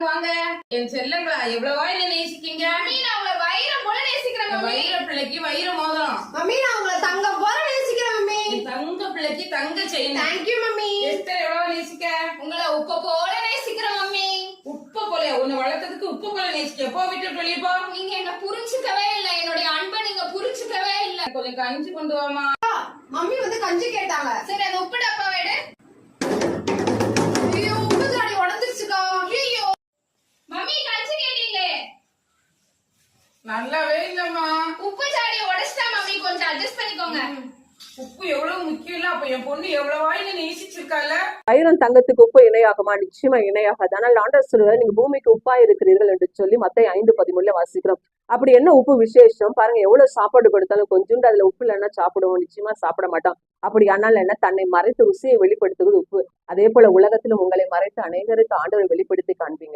வாங்க என் செல்லங்களா, எவ்வளவா என்ன நேசிக்கீங்க? மம்மி நான் உங்களை வைரம் போல நேசிக்கிறேன் மம்மி. வைர பிள்ளைக்கு வைர மோதிரம். மம்மி நான் உங்களை தங்கம் போல நேசிக்கிறேன் மம்மி. என் தங்க பிள்ளைக்கு தங்க chain. Thank you mummy. Esther எவ்வளவா நேசிக்க? உங்களை உப்பு போல நேசிக்கிறேன் மம்மி. உப்பு போல உன்னை வளர்த்ததுக்கு உப்பு போல நேசிக்க. போ, விட்டு வெளியே போ. நீங்க என்ன புரிஞ்சுக்கவே இல்ல. என்னுடைய அன்பை நீங்க புரிஞ்சுக்கவே இல்ல. கொஞ்சம் கஞ்சி கொண்டு வாமா. மம்மி வந்து கஞ்சி கேட்டாங்க. சரி அந்த உப்பு டப்பா எடு. ஐயோ உப்பு ஜாடி உடைஞ்சிருச்சுக்கா. ஐயோ மம்மி கஞ்சி கேட்டீங்களே. நல்லாவே இல்லம்மா. உப்பு ஜாடி உடைச்சிட்டா மம்மி, கொஞ்சம் அட்ஜஸ்ட் பண்ணிக்கோங்க. உப்பு எவ்வளவு முக்கியம் இல்ல. அப்ப என் பொண்ணு எவ்வளவா என்ன நேசிச்சிருக்கால. வைரம் தங்கத்துக்கு உப்பு இணையாகுமா? நிச்சயமா இணையாகாது. ஆனால் ஆண்டவர் சொல்லுவார், நீங்க பூமிக்கு உப்பா இருக்கிறீர்கள் என்று சொல்லி மத்தேயு 5:13 வாசிக்கிறோம். அப்படி என்ன உப்பு விசேஷம் பாருங்க. எவ்வளவு சாப்பாடு கொடுத்தாலும் கொஞ்சோண்டு அதுல உப்பு இல்லைன்னா சாப்பிடுவோம், நிச்சயமா சாப்பிட மாட்டோம். அப்படி ஆனால் என்ன, தன்னை மறைத்து ருசியை வெளிப்படுத்துவது உப்பு. அதே போல உலகத்திலும் உங்களை மறைத்து அநேகருக்கு ஆண்டவரை வெளிப்படுத்தி காண்பீங்க.